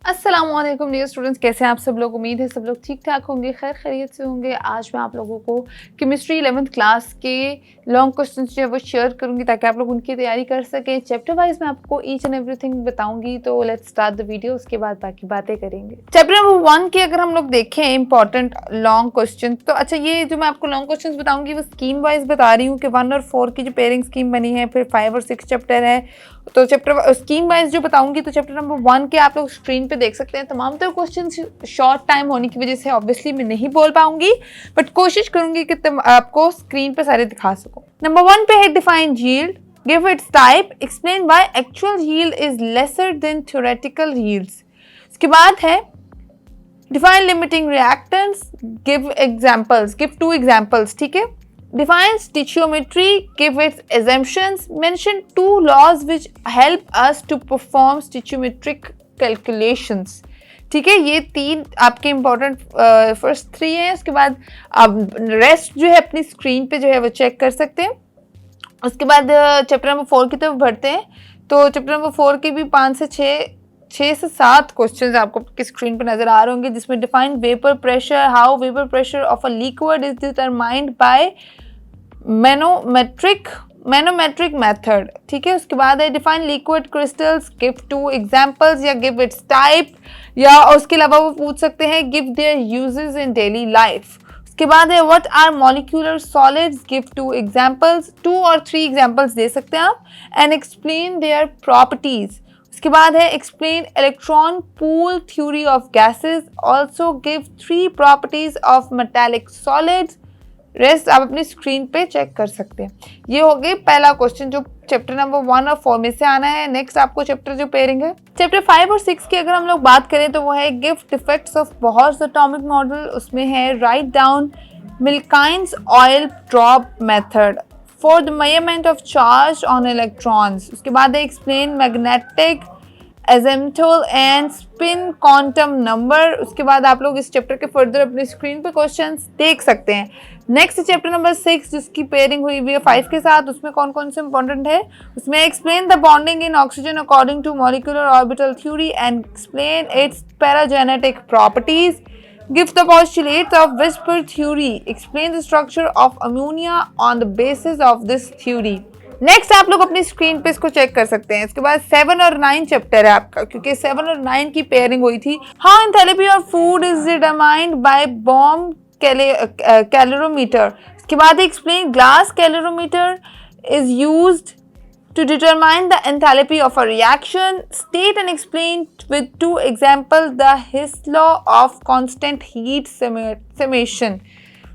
अस्सलामुअलैकुम dear students, कैसे हैं आप सब लोग। उम्मीद है सब लोग ठीक ठाक होंगे, खैर खैरियत से होंगे। आज मैं आप लोगों को केमिस्ट्री 11th क्लास के लॉन्ग क्वेश्चंस जो है वो शेयर करूंगी ताकि आप लोग उनकी तैयारी कर सकें। चैप्टर वाइज मैं आपको ईच एंड एवरीथिंग बताऊंगी। तो लेट्स स्टार्ट द वीडियो, उसके बाद बाकी बातें करेंगे। चैप्टर नंबर 1 के अगर हम लोग देखें इंपॉर्टेंट लॉन्ग क्वेश्चन, तो अच्छा ये जो मैं आपको लॉन्ग क्वेश्चन बताऊंगी वो स्कीम वाइज बता रही हूँ कि 1 और 4 की जो पेयरिंग स्कीम बनी है, फिर 5 और 6 चैप्टर है। तो चैप्टर स्कीम वाइज जो बताऊंगी, तो चैप्टर नंबर 1 के आप लोग स्क्रीन पे देख सकते हैं। तमाम तो क्वेश्चन शॉर्ट टाइम होने की वजह से ऑब्वियसली मैं नहीं बोल पाऊंगी, बट कोशिश करूंगी कि आपको स्क्रीन पे सारे दिखा सकूं। नंबर 1 पे है define yield, give its type, explain why actual yield is lesser than theoretical yields. इसके बाद है define limiting reactants, give examples, give 2 examples, ठीक है। Define stoichiometry, give its assumptions, mention 2 laws which help us to perform stoichiometric calculations। ठीक है, ये 3 आपके important first 3 हैं। उसके बाद आप रेस्ट जो है अपनी स्क्रीन पे जो है वो चेक कर सकते हैं। उसके बाद चैप्टर नंबर 4 की तरफ बढ़ते हैं। तो चैप्टर नंबर 4 के भी 5 से 7 क्वेश्चंस आपको आपकी स्क्रीन पर नजर आ रहे होंगे, जिसमें define vapour pressure, how vapour pressure of a liquid is determined by manometric method. ठीक है, उसके बाद है define liquid crystals, give 2 examples या गिव इट्स टाइप, या उसके अलावा वो पूछ सकते हैं give their uses in daily life. उसके बाद है what are molecular solids, give 2 examples, 2 और 3 एग्जांपल्स दे सकते हैं आप, एंड एक्सप्लेन देयर प्रॉपर्टीज। उसके बाद है explain electron pool theory of gases, also give 3 properties of metallic solids. Rest आप अपनी स्क्रीन पे चेक कर सकते हैं। ये हो गई पहला क्वेश्चन जो चैप्टर नंबर 1 और 4 में से आना है। नेक्स्ट आपको चैप्टर जो पेयरिंग है चैप्टर 5 और 6 की अगर हम लोग बात करें तो वो है give defects of Bohr's atomic model. उसमें है write down Millikan's oil drop method for the measurement of charge on electrons. उसके बाद है explain magnetic azimuthal and spin quantum number. उसके बाद आप लोग इस चैप्टर के फर्दर अपनी स्क्रीन पे क्वेश्चंस देख सकते हैं। नेक्स्ट चैप्टर नंबर 6 जिसकी पेयरिंग हुई हुई है 5 के साथ, उसमें कौन कौन से इंपॉर्टेंट है। उसमें explain the bonding in oxygen according to molecular orbital theory and explain its paramagnetic properties, give the postulates of VSEPR theory, explain the structure of ammonia on the basis of this theory. Next आप लोग अपनी screen पे इसको check कर सकते हैं। इसके बाद 7 और 9 चैप्टर है आपका, क्योंकि 7 और 9 की पेयरिंग हुई थी। How enthalpy of food is determined bye bomb calorimeter. इसके बाद explain glass calorimeter is used to determine the enthalpy of a reaction, state and explain with 2 examples the His law of constant heat summation।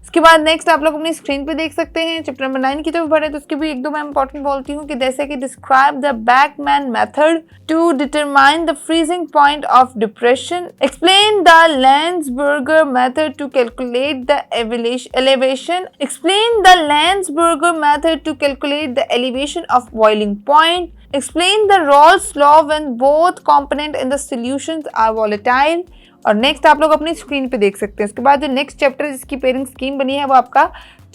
उसके बाद next आप लोग अपनी screen पे देख सकते हैं। चैप्टर नंबर 9 की तरफ बढ़े तो उसके भी 1-2 मैं इंपॉर्टेंट बोलती हूँ कि जैसे कि describe the Beckmann method to determine the freezing point of depression, explain the Landsberger method to calculate the elevation, explain the Landsberger method to calculate the elevation of boiling point, explain the Rolle's law when both component in the solutions are volatile। और next आप लोग अपनी screen पे देख सकते हैं। उसके बाद जो नेक्स्ट चैप्टर जिसकी पेयरिंग स्कीम बनी है वो आपका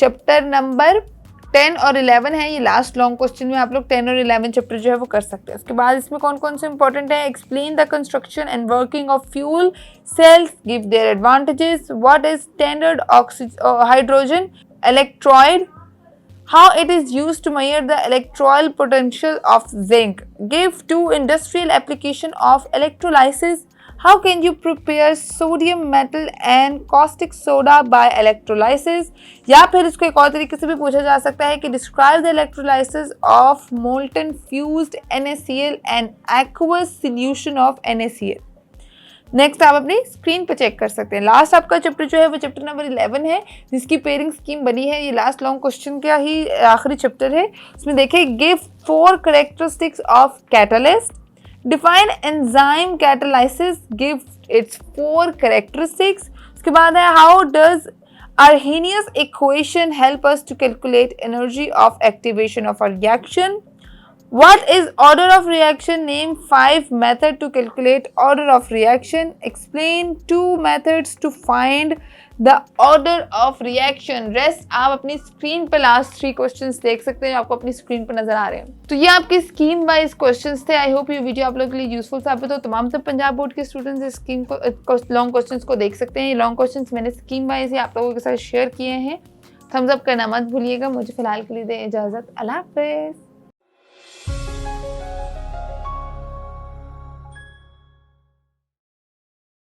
चैप्टर नंबर 10 और 11 है। ये लास्ट लॉन्ग क्वेश्चन में आप लोग 10 और 11 चैप्टर जो है वो कर सकते हैं। उसके बाद इसमें कौन कौन से इंपॉर्टेंट है। Explain the construction and working of fuel cells, give their advantages, what is standard hydrogen electrode, how it is used to measure the electrolyte potential of zinc, give 2 industrial application of electrolysis, how can you prepare sodium metal and caustic soda by electrolysis। या फिर इसको एक और तरीके से भी पूछा जा सकता है कि describe the electrolysis of molten fused NaCl and aqueous solution of NaCl। Next आप अपनी स्क्रीन पे चेक कर सकते हैं। लास्ट आपका चैप्टर जो है वो चैप्टर नंबर 11 है जिसकी पेयरिंग स्कीम बनी है। ये लास्ट लॉन्ग क्वेश्चन का ही आखिरी चैप्टर है। उसमें देखिए give 4 characteristics of catalyst, define enzyme catalysis, give its 4 characteristics. उसके बाद है how does Arrhenius equation help us to calculate energy of activation of a reaction, what is order of reaction, name 5 methods to calculate order of reaction, explain 2 methods to find the order of reaction, rest आप अपनी screen पे last 3 questions देख सकते हैं, आपको अपनी screen पर नजर आ रहे हैं। तो ये आपके स्कीम वाइज क्वेश्चंस थे। आई होप ये वीडियो आप लोगों के लिए यूजफुल साबित हो। तमाम सब पंजाब बोर्ड के स्टूडेंट्स इस स्कीम को लॉन्ग क्वेश्चंस को देख सकते हैं। ये लॉन्ग क्वेश्चंस मैंने स्कीम वाइज ही आप लोगों के साथ शेयर किए हैं। थम्स अप करना मत भूलिएगा। मुझे फिलहाल के लिए दें इजाजत। अल्लाह हाफिज़।